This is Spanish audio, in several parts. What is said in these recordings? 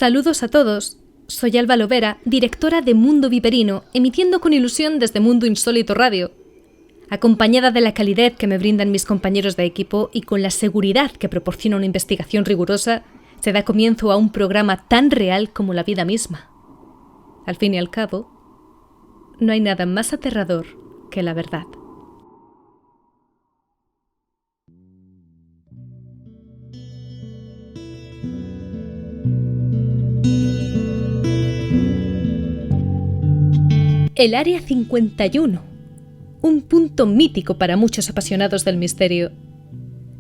Saludos a todos. Soy Alba Lovera, directora de Mundo Viperino, emitiendo con ilusión desde Mundo Insólito Radio. Acompañada de la calidez que me brindan mis compañeros de equipo y con la seguridad que proporciona una investigación rigurosa, se da comienzo a un programa tan real como la vida misma. Al fin y al cabo, no hay nada más aterrador que la verdad. El Área 51, un punto mítico para muchos apasionados del misterio.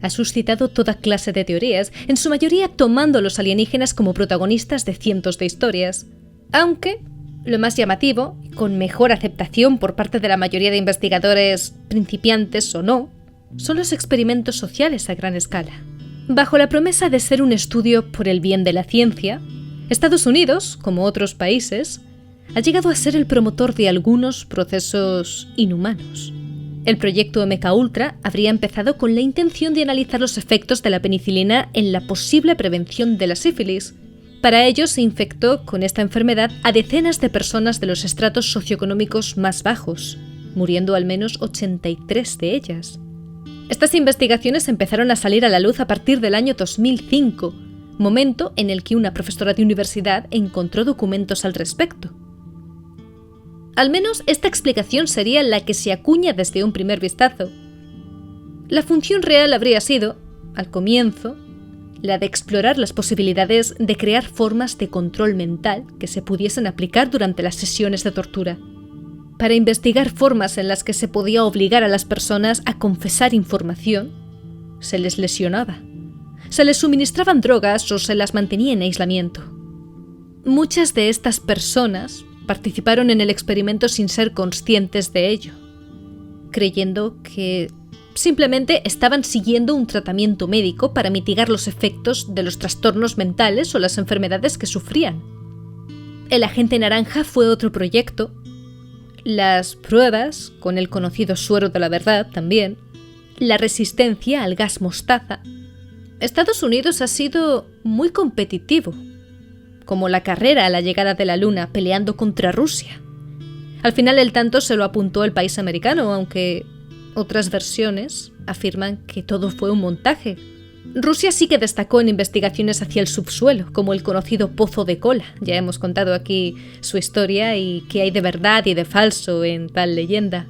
Ha suscitado toda clase de teorías, en su mayoría tomando a los alienígenas como protagonistas de cientos de historias. Aunque, lo más llamativo, y con mejor aceptación por parte de la mayoría de investigadores, principiantes o no, son los experimentos sociales a gran escala. Bajo la promesa de ser un estudio por el bien de la ciencia, Estados Unidos, como otros países, ha llegado a ser el promotor de algunos procesos inhumanos. El proyecto MKUltra habría empezado con la intención de analizar los efectos de la penicilina en la posible prevención de la sífilis. Para ello se infectó con esta enfermedad a decenas de personas de los estratos socioeconómicos más bajos, muriendo al menos 83 de ellas. Estas investigaciones empezaron a salir a la luz a partir del año 2005, momento en el que una profesora de universidad encontró documentos al respecto. Al menos esta explicación sería la que se acuña desde un primer vistazo. La función real habría sido, al comienzo, la de explorar las posibilidades de crear formas de control mental que se pudiesen aplicar durante las sesiones de tortura, para investigar formas en las que se podía obligar a las personas a confesar información. Se les lesionaba, se les suministraban drogas o se las mantenía en aislamiento. Muchas de estas personas participaron en el experimento sin ser conscientes de ello, creyendo que simplemente estaban siguiendo un tratamiento médico para mitigar los efectos de los trastornos mentales o las enfermedades que sufrían. El agente naranja fue otro proyecto. Las pruebas, con el conocido suero de la verdad también, la resistencia al gas mostaza. Estados Unidos ha sido muy competitivo, como la carrera a la llegada de la Luna peleando contra Rusia. Al final el tanto se lo apuntó el país americano, aunque otras versiones afirman que todo fue un montaje. Rusia sí que destacó en investigaciones hacia el subsuelo, como el conocido Pozo de Kola. Ya hemos contado aquí su historia y qué hay de verdad y de falso en tal leyenda.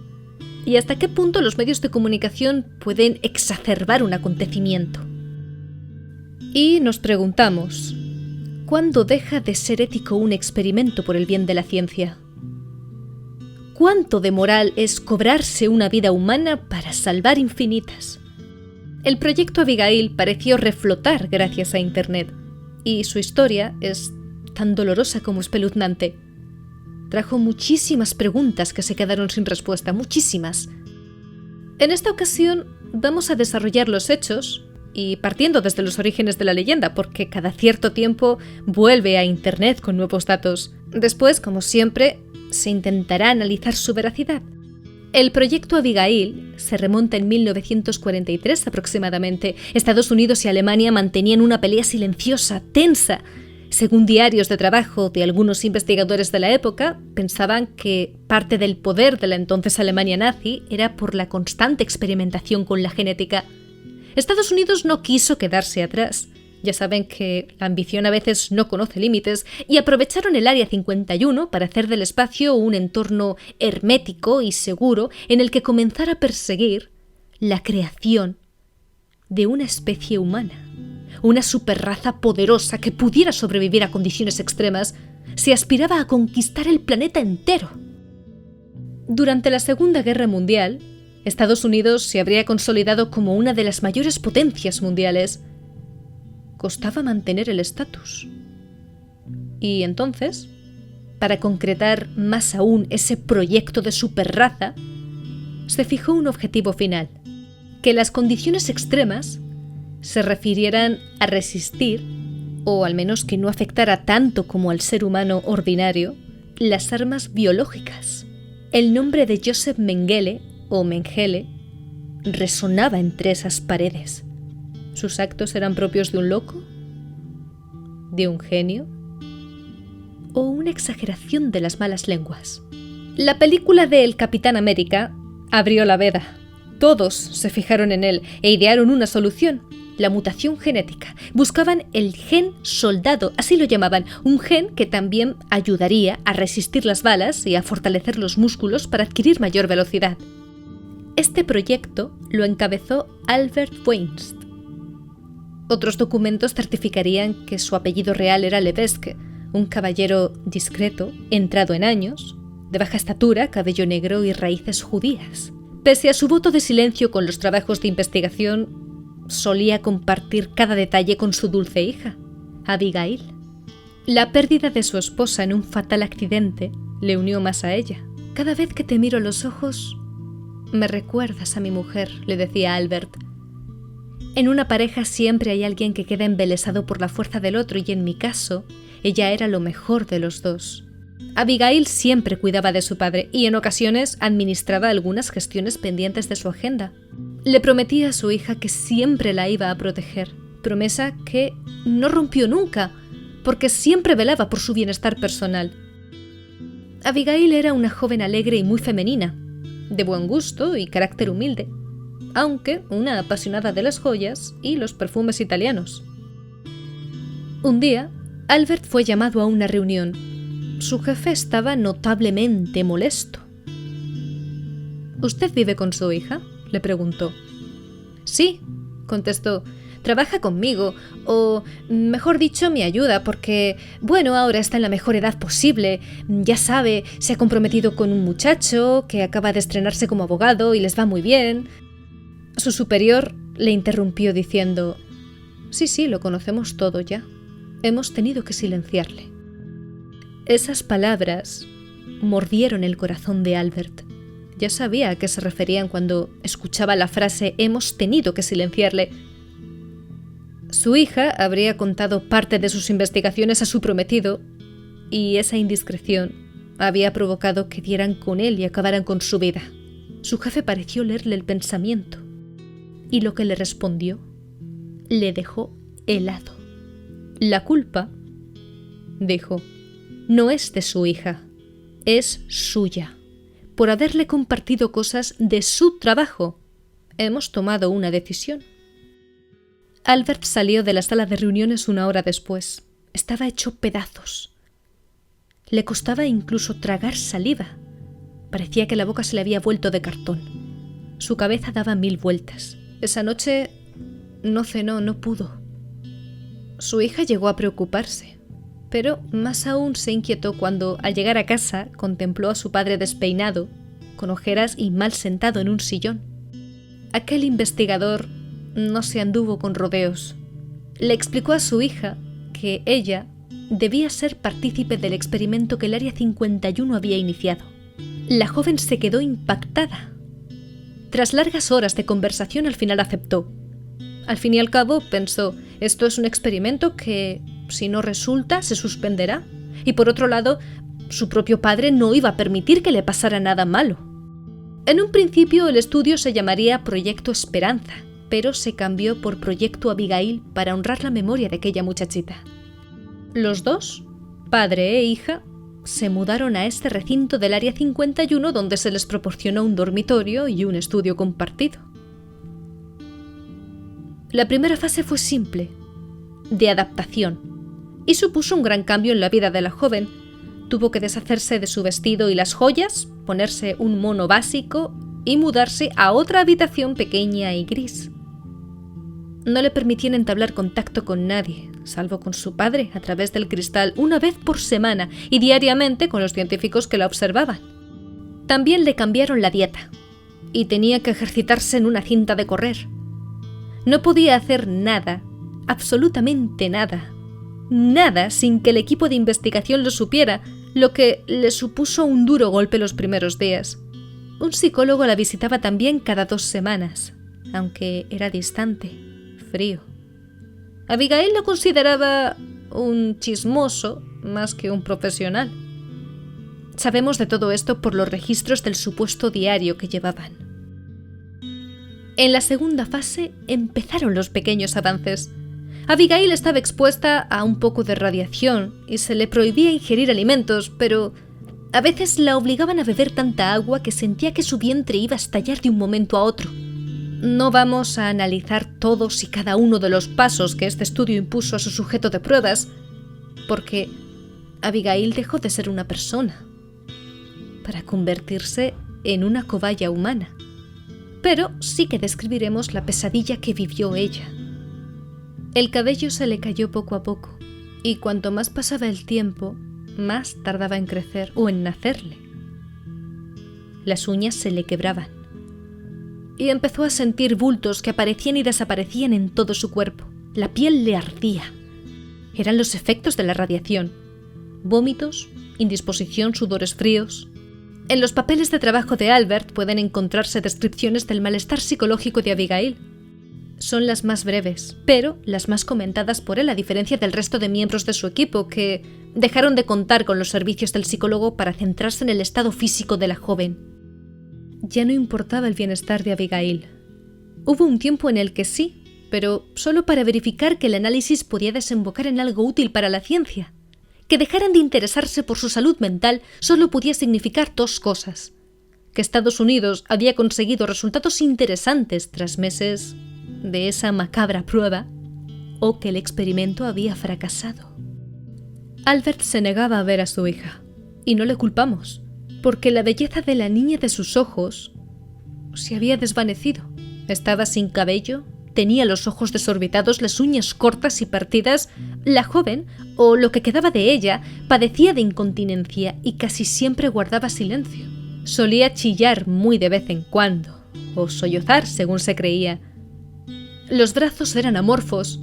Y hasta qué punto los medios de comunicación pueden exacerbar un acontecimiento. Y nos preguntamos, ¿cuándo deja de ser ético un experimento por el bien de la ciencia? ¿Cuánto de moral es cobrarse una vida humana para salvar infinitas? El proyecto Abigail pareció reflotar gracias a Internet, y su historia es tan dolorosa como espeluznante. Trajo muchísimas preguntas que se quedaron sin respuesta, muchísimas. En esta ocasión vamos a desarrollar los hechos, y partiendo desde los orígenes de la leyenda, porque cada cierto tiempo vuelve a Internet con nuevos datos. Después, como siempre, se intentará analizar su veracidad. El proyecto Abigail se remonta en 1943 aproximadamente. Estados Unidos y Alemania mantenían una pelea silenciosa, tensa. Según diarios de trabajo de algunos investigadores de la época, pensaban que parte del poder de la entonces Alemania nazi era por la constante experimentación con la genética. Estados Unidos no quiso quedarse atrás. Ya saben que la ambición a veces no conoce límites y aprovecharon el Área 51 para hacer del espacio un entorno hermético y seguro en el que comenzar a perseguir la creación de una especie humana, una superraza poderosa que pudiera sobrevivir a condiciones extremas. Se aspiraba a conquistar el planeta entero. Durante la Segunda Guerra Mundial, Estados Unidos se habría consolidado como una de las mayores potencias mundiales. Costaba mantener el estatus. Y entonces, para concretar más aún ese proyecto de superraza, se fijó un objetivo final: que las condiciones extremas se refirieran a resistir, o al menos que no afectara tanto como al ser humano ordinario, las armas biológicas. El nombre de Joseph Mengele o Mengele resonaba entre esas paredes. ¿Sus actos eran propios de un loco? ¿De un genio? o una exageración de las malas lenguas. La película de El Capitán América abrió la veda. Todos se fijaron en él e idearon una solución: la mutación genética. Buscaban el gen soldado, así lo llamaban, un gen que también ayudaría a resistir las balas y a fortalecer los músculos para adquirir mayor velocidad. Este proyecto lo encabezó Albert Weinst. Otros documentos certificarían que su apellido real era Levesque, un caballero discreto, entrado en años, de baja estatura, cabello negro y raíces judías. Pese a su voto de silencio con los trabajos de investigación, solía compartir cada detalle con su dulce hija, Abigail. La pérdida de su esposa en un fatal accidente le unió más a ella. «Cada vez que te miro a los ojos, me recuerdas a mi mujer», le decía Albert. En una pareja siempre hay alguien que queda embelesado por la fuerza del otro, y en mi caso, ella era lo mejor de los dos. Abigail siempre cuidaba de su padre y en ocasiones administraba algunas gestiones pendientes de su agenda. Le prometía a su hija que siempre la iba a proteger, promesa que no rompió nunca, porque siempre velaba por su bienestar personal. Abigail era una joven alegre y muy femenina, de buen gusto y carácter humilde, aunque una apasionada de las joyas y los perfumes italianos. Un día, Albert fue llamado a una reunión. Su jefe estaba notablemente molesto. «¿Usted vive con su hija?», le preguntó. «Sí», contestó, «trabaja conmigo, o mejor dicho, me ayuda porque, bueno, ahora está en la mejor edad posible. Ya sabe, se ha comprometido con un muchacho que acaba de estrenarse como abogado y les va muy bien». Su superior le interrumpió diciendo: «Sí, lo conocemos todo ya. Hemos tenido que silenciarle». Esas palabras mordieron el corazón de Albert. Ya sabía a qué se referían cuando escuchaba la frase «hemos tenido que silenciarle». Su hija habría contado parte de sus investigaciones a su prometido, y esa indiscreción había provocado que dieran con él y acabaran con su vida. Su jefe pareció leerle el pensamiento, y lo que le respondió le dejó helado. «La culpa», dijo, «no es de su hija, es suya. Por haberle compartido cosas de su trabajo, hemos tomado una decisión». Albert salió de la sala de reuniones una hora después. Estaba hecho pedazos. Le costaba incluso tragar saliva. Parecía que la boca se le había vuelto de cartón. Su cabeza daba 1000 vueltas. Esa noche no cenó, no pudo. Su hija llegó a preocuparse, pero más aún se inquietó cuando, al llegar a casa, contempló a su padre despeinado, con ojeras y mal sentado en un sillón. Aquel investigador no se anduvo con rodeos. Le explicó a su hija que ella debía ser partícipe del experimento que el Área 51 había iniciado. La joven se quedó impactada. Tras largas horas de conversación, al final aceptó. Al fin y al cabo, pensó, esto es un experimento que, si no resulta, se suspenderá. Y por otro lado, su propio padre no iba a permitir que le pasara nada malo. En un principio, el estudio se llamaría Proyecto Esperanza, pero se cambió por Proyecto Abigail para honrar la memoria de aquella muchachita. Los dos, padre e hija, se mudaron a este recinto del Área 51 donde se les proporcionó un dormitorio y un estudio compartido. La primera fase fue simple, de adaptación, y supuso un gran cambio en la vida de la joven. Tuvo que deshacerse de su vestido y las joyas, ponerse un mono básico y mudarse a otra habitación pequeña y gris. No le permitían entablar contacto con nadie, salvo con su padre a través del cristal una vez por semana y diariamente con los científicos que la observaban. También le cambiaron la dieta y tenía que ejercitarse en una cinta de correr. No podía hacer nada, absolutamente nada, nada sin que el equipo de investigación lo supiera, lo que le supuso un duro golpe los primeros días. Un psicólogo la visitaba también cada 2 semanas, aunque era distante, frío. Abigail lo consideraba un chismoso más que un profesional. Sabemos de todo esto por los registros del supuesto diario que llevaban. En la segunda fase empezaron los pequeños avances. Abigail estaba expuesta a un poco de radiación y se le prohibía ingerir alimentos, pero a veces la obligaban a beber tanta agua que sentía que su vientre iba a estallar de un momento a otro. No vamos a analizar todos y cada uno de los pasos que este estudio impuso a su sujeto de pruebas, porque Abigail dejó de ser una persona para convertirse en una cobaya humana. Pero sí que describiremos la pesadilla que vivió ella. El cabello se le cayó poco a poco, y cuanto más pasaba el tiempo, más tardaba en crecer o en nacerle. Las uñas se le quebraban, y empezó a sentir bultos que aparecían y desaparecían en todo su cuerpo. La piel le ardía. Eran los efectos de la radiación. Vómitos, indisposición, sudores fríos. En los papeles de trabajo de Albert pueden encontrarse descripciones del malestar psicológico de Abigail. Son las más breves, pero las más comentadas por él, a diferencia del resto de miembros de su equipo, que dejaron de contar con los servicios del psicólogo para centrarse en el estado físico de la joven. Ya no importaba el bienestar de Abigail. Hubo un tiempo en el que sí, pero solo para verificar que el análisis podía desembocar en algo útil para la ciencia. Que dejaran de interesarse por su salud mental solo podía significar dos cosas: que Estados Unidos había conseguido resultados interesantes tras meses de esa macabra prueba, o que el experimento había fracasado. Albert se negaba a ver a su hija, y no le culpamos, porque la belleza de la niña de sus ojos se había desvanecido. Estaba sin cabello, tenía los ojos desorbitados, las uñas cortas y partidas. La joven, o lo que quedaba de ella, padecía de incontinencia y casi siempre guardaba silencio. Solía chillar muy de vez en cuando, o sollozar según se creía. Los brazos eran amorfos.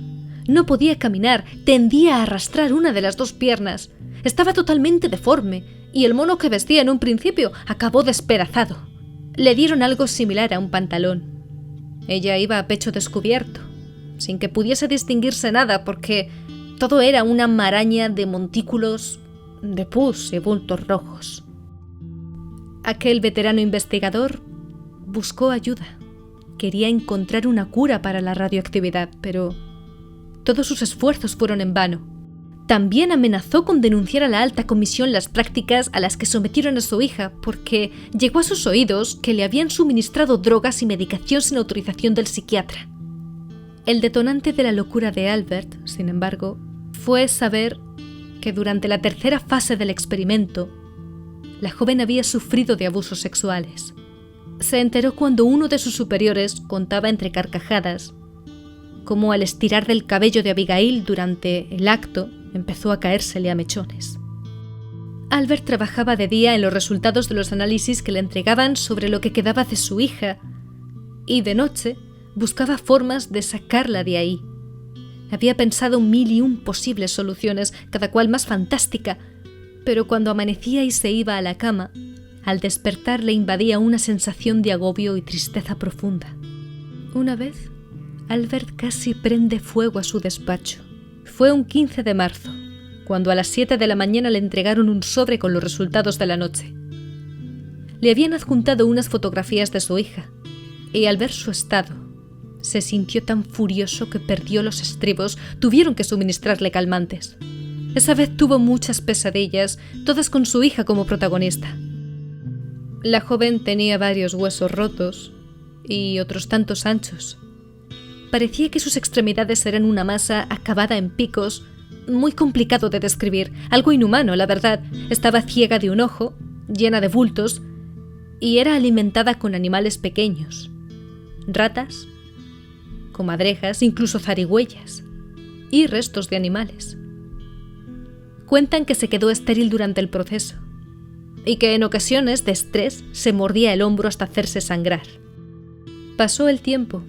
No podía caminar, tendía a arrastrar una de las dos piernas. Estaba totalmente deforme, y el mono que vestía en un principio acabó despedazado. Le dieron algo similar a un pantalón. Ella iba a pecho descubierto, sin que pudiese distinguirse nada, porque todo era una maraña de montículos, de pus y bultos rojos. Aquel veterano investigador buscó ayuda. Quería encontrar una cura para la radioactividad, pero todos sus esfuerzos fueron en vano. También amenazó con denunciar a la alta comisión las prácticas a las que sometieron a su hija, porque llegó a sus oídos que le habían suministrado drogas y medicación sin autorización del psiquiatra. El detonante de la locura de Albert, sin embargo, fue saber que durante la tercera fase del experimento, la joven había sufrido de abusos sexuales. Se enteró cuando uno de sus superiores contaba entre carcajadas cómo al estirar del cabello de Abigail durante el acto empezó a caérsele a mechones. Albert trabajaba de día en los resultados de los análisis que le entregaban sobre lo que quedaba de su hija, y de noche buscaba formas de sacarla de ahí. Había pensado 1001 posibles soluciones, cada cual más fantástica, pero cuando amanecía y se iba a la cama, al despertar le invadía una sensación de agobio y tristeza profunda. Una vez, Albert casi prende fuego a su despacho. Fue un 15 de marzo, cuando a las 7 de la mañana le entregaron un sobre con los resultados de la noche. Le habían adjuntado unas fotografías de su hija, y al ver su estado, se sintió tan furioso que perdió los estribos. Tuvieron que suministrarle calmantes. Esa vez tuvo muchas pesadillas, todas con su hija como protagonista. La joven tenía varios huesos rotos y otros tantos anchos. Parecía que sus extremidades eran una masa acabada en picos, muy complicado de describir, algo inhumano, la verdad. Estaba ciega de un ojo, llena de bultos, y era alimentada con animales pequeños. Ratas, comadrejas, incluso zarigüeyas, y restos de animales. Cuentan que se quedó estéril durante el proceso, y que en ocasiones de estrés se mordía el hombro hasta hacerse sangrar. Pasó el tiempo.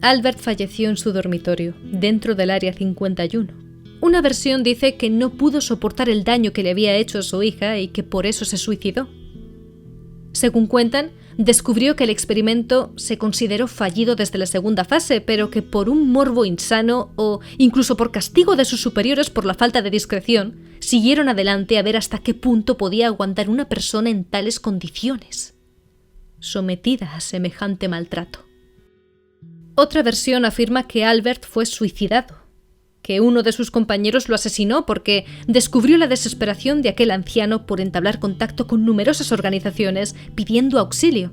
Albert falleció en su dormitorio, dentro del Área 51. Una versión dice que no pudo soportar el daño que le había hecho a su hija y que por eso se suicidó. Según cuentan, descubrió que el experimento se consideró fallido desde la segunda fase, pero que por un morbo insano o incluso por castigo de sus superiores por la falta de discreción, siguieron adelante a ver hasta qué punto podía aguantar una persona en tales condiciones, sometida a semejante maltrato. Otra versión afirma que Albert fue suicidado que uno de sus compañeros lo asesinó porque descubrió la desesperación de aquel anciano por entablar contacto con numerosas organizaciones pidiendo auxilio.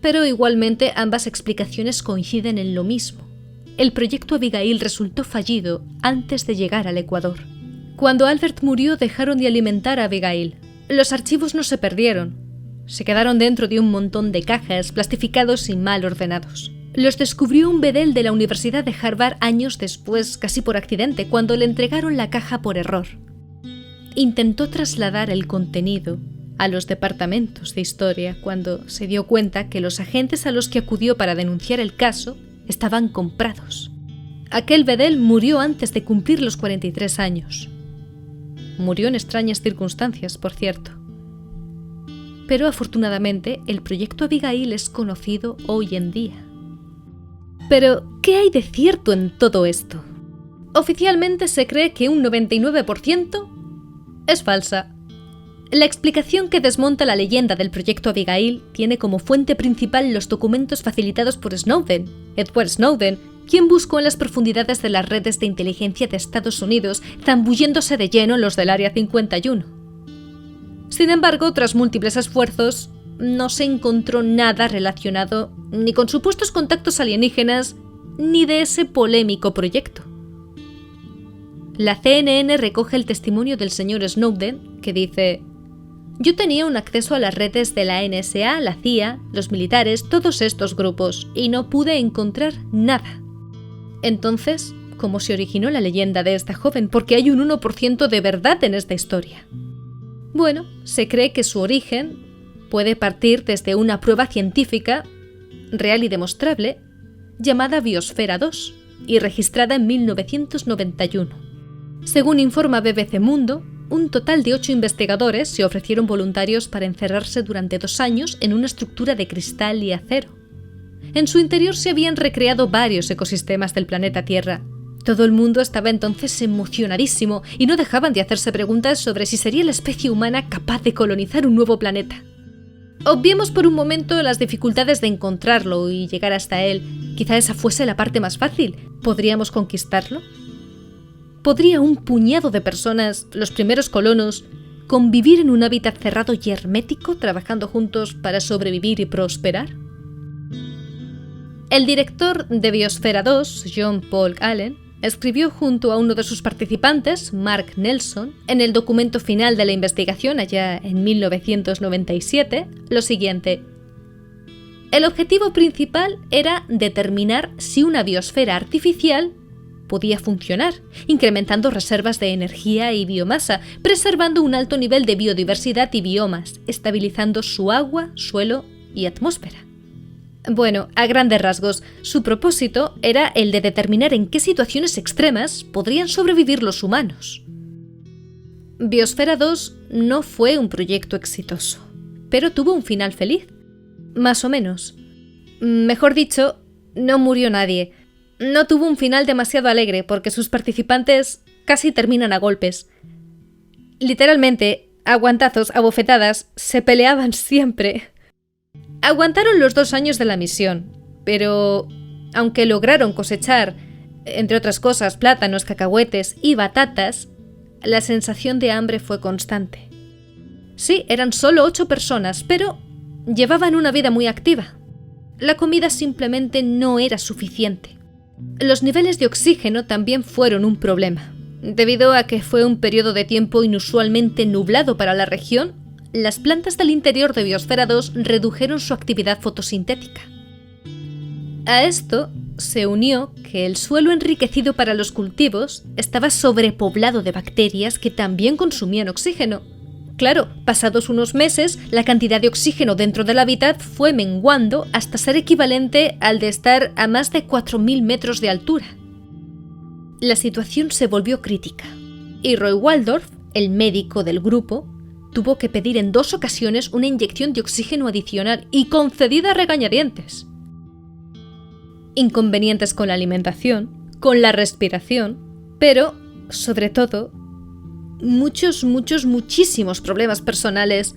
Pero igualmente ambas explicaciones coinciden en lo mismo. El proyecto Abigail resultó fallido antes de llegar al Ecuador. Cuando Albert murió, dejaron de alimentar a Abigail. Los archivos no se perdieron. Se quedaron dentro de un montón de cajas, plastificados y mal ordenados. Los descubrió un bedel de la Universidad de Harvard años después, casi por accidente, cuando le entregaron la caja por error. Intentó trasladar el contenido a los departamentos de historia cuando se dio cuenta que los agentes a los que acudió para denunciar el caso estaban comprados. Aquel bedel murió antes de cumplir los 43 años. Murió en extrañas circunstancias, por cierto. Pero afortunadamente el proyecto Abigail es conocido hoy en día. Pero, ¿qué hay de cierto en todo esto? Oficialmente se cree que un 99% es falsa. La explicación que desmonta la leyenda del proyecto Abigail tiene como fuente principal los documentos facilitados por Snowden, Edward Snowden, quien buscó en las profundidades de las redes de inteligencia de Estados Unidos, zambulléndose de lleno en los del Área 51. Sin embargo, tras múltiples esfuerzos, no se encontró nada relacionado ni con supuestos contactos alienígenas ni de ese polémico proyecto. La CNN recoge el testimonio del señor Snowden, que dice: «Yo tenía un acceso a las redes de la NSA, la CIA, los militares, todos estos grupos, y no pude encontrar nada». Entonces, ¿cómo se originó la leyenda de esta joven? Porque hay un 1% de verdad en esta historia. Bueno, se cree que su origen puede partir desde una prueba científica, real y demostrable, llamada Biosfera 2 y registrada en 1991. Según informa BBC Mundo, un total de 8 investigadores se ofrecieron voluntarios para encerrarse durante 2 años en una estructura de cristal y acero. En su interior se habían recreado varios ecosistemas del planeta Tierra. Todo el mundo estaba entonces emocionadísimo y no dejaban de hacerse preguntas sobre si sería la especie humana capaz de colonizar un nuevo planeta. Obviemos por un momento las dificultades de encontrarlo y llegar hasta él. Quizá esa fuese la parte más fácil. ¿Podríamos conquistarlo? ¿Podría un puñado de personas, los primeros colonos, convivir en un hábitat cerrado y hermético, trabajando juntos para sobrevivir y prosperar? El director de Biosfera 2, John Paul Allen, escribió junto a uno de sus participantes, Mark Nelson, en el documento final de la investigación allá en 1997, lo siguiente: el objetivo principal era determinar si una biosfera artificial podía funcionar, incrementando reservas de energía y biomasa, preservando un alto nivel de biodiversidad y biomas, estabilizando su agua, suelo y atmósfera. Bueno, a grandes rasgos, su propósito era el de determinar en qué situaciones extremas podrían sobrevivir los humanos. Biosfera 2 no fue un proyecto exitoso, pero tuvo un final feliz. Más o menos. Mejor dicho, no murió nadie. No tuvo un final demasiado alegre porque sus participantes casi terminan a golpes. Literalmente, a guantazos, a bofetadas, se peleaban siempre. Aguantaron los 2 años de la misión, pero aunque lograron cosechar, entre otras cosas, plátanos, cacahuetes y batatas, la sensación de hambre fue constante. Sí, eran solo 8 personas, pero llevaban una vida muy activa. La comida simplemente no era suficiente. Los niveles de oxígeno también fueron un problema. Debido a que fue un periodo de tiempo inusualmente nublado para la región, las plantas del interior de Biosfera 2 redujeron su actividad fotosintética. A esto se unió que el suelo enriquecido para los cultivos estaba sobrepoblado de bacterias que también consumían oxígeno. Claro, pasados unos meses, la cantidad de oxígeno dentro del hábitat fue menguando hasta ser equivalente al de estar a más de 4.000 metros de altura. La situación se volvió crítica, y Roy Waldorf, el médico del grupo, tuvo que pedir en 2 ocasiones una inyección de oxígeno adicional y concedida a regañadientes. Inconvenientes con la alimentación, con la respiración, pero, sobre todo, muchísimos problemas personales.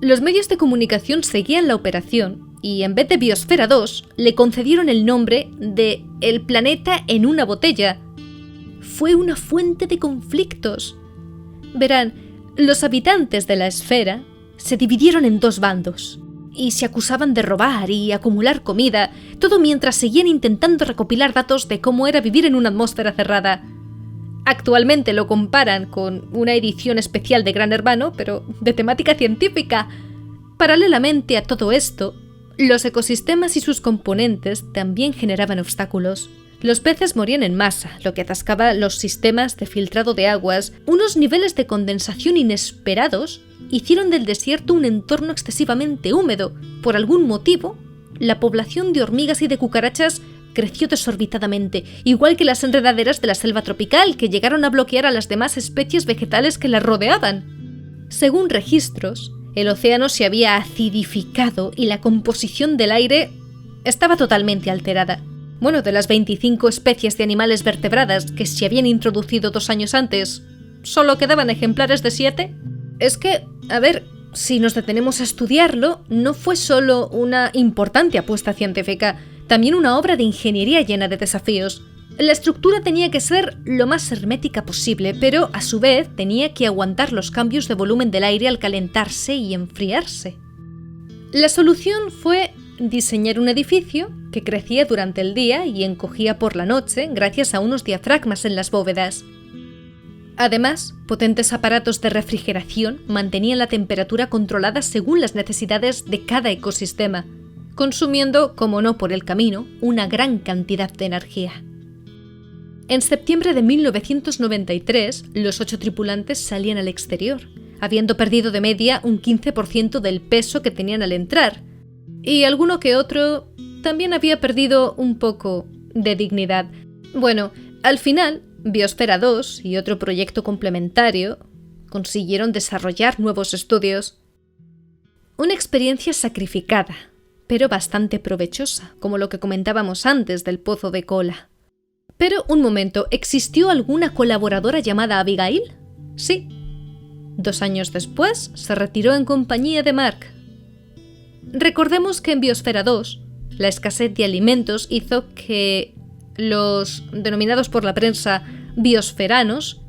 Los medios de comunicación seguían la operación y en vez de Biosfera 2 le concedieron el nombre de El planeta en una botella. fue una fuente de conflictos. Verán, los habitantes de la esfera se dividieron en dos bandos y se acusaban de robar y acumular comida, todo mientras seguían intentando recopilar datos de cómo era vivir en una atmósfera cerrada. Actualmente lo comparan con una edición especial de Gran Hermano, pero de temática científica. Paralelamente a todo esto, los ecosistemas y sus componentes también generaban obstáculos. Los peces morían en masa, lo que atascaba los sistemas de filtrado de aguas. Unos niveles de condensación inesperados hicieron del desierto un entorno excesivamente húmedo. Por algún motivo, la población de hormigas y de cucarachas creció desorbitadamente, igual que las enredaderas de la selva tropical, que llegaron a bloquear a las demás especies vegetales que la rodeaban. Según registros, el océano se había acidificado y la composición del aire estaba totalmente alterada. Bueno, de las 25 especies de animales vertebradas que se habían introducido 2 años antes, ¿solo quedaban ejemplares de 7? Es que, a ver, si nos detenemos a estudiarlo, no fue solo una importante apuesta científica, también una obra de ingeniería llena de desafíos. La estructura tenía que ser lo más hermética posible, pero a su vez tenía que aguantar los cambios de volumen del aire al calentarse y enfriarse. La solución fue diseñar un edificio que crecía durante el día y encogía por la noche gracias a unos diafragmas en las bóvedas. Además, potentes aparatos de refrigeración mantenían la temperatura controlada según las necesidades de cada ecosistema, consumiendo, como no por el camino, una gran cantidad de energía. En septiembre de 1993, los 8 tripulantes salían al exterior, habiendo perdido de media un 15% del peso que tenían al entrar, y alguno que otro también había perdido un poco de dignidad. Bueno, al final, Biosfera 2 y otro proyecto complementario consiguieron desarrollar nuevos estudios. Una experiencia sacrificada, pero bastante provechosa, como lo que comentábamos antes del pozo de cola. Pero, un momento, ¿existió alguna colaboradora llamada Abigail? Sí. 2 años después, se retiró en compañía de Mark. Recordemos que en Biosfera 2, la escasez de alimentos hizo que los denominados por la prensa biosferanos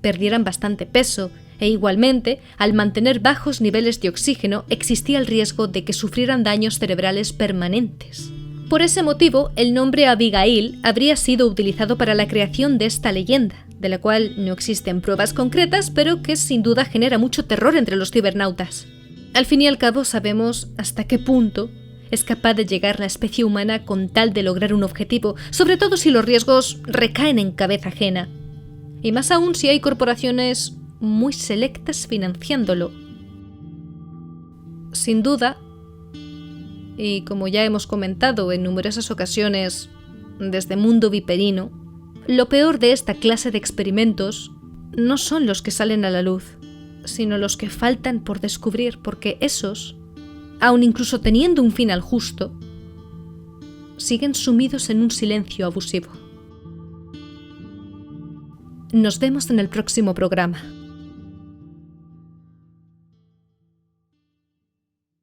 perdieran bastante peso, e igualmente, al mantener bajos niveles de oxígeno, existía el riesgo de que sufrieran daños cerebrales permanentes. Por ese motivo, el nombre Abigail habría sido utilizado para la creación de esta leyenda, de la cual no existen pruebas concretas, pero que sin duda genera mucho terror entre los cibernautas. Al fin y al cabo, sabemos hasta qué punto es capaz de llegar la especie humana con tal de lograr un objetivo, sobre todo si los riesgos recaen en cabeza ajena. Y más aún si hay corporaciones muy selectas financiándolo. Sin duda, y como ya hemos comentado en numerosas ocasiones desde Mundo Viperino, lo peor de esta clase de experimentos no son los que salen a la luz, sino los que faltan por descubrir, porque esos, aun incluso teniendo un final justo, siguen sumidos en un silencio abusivo. Nos vemos en el próximo programa.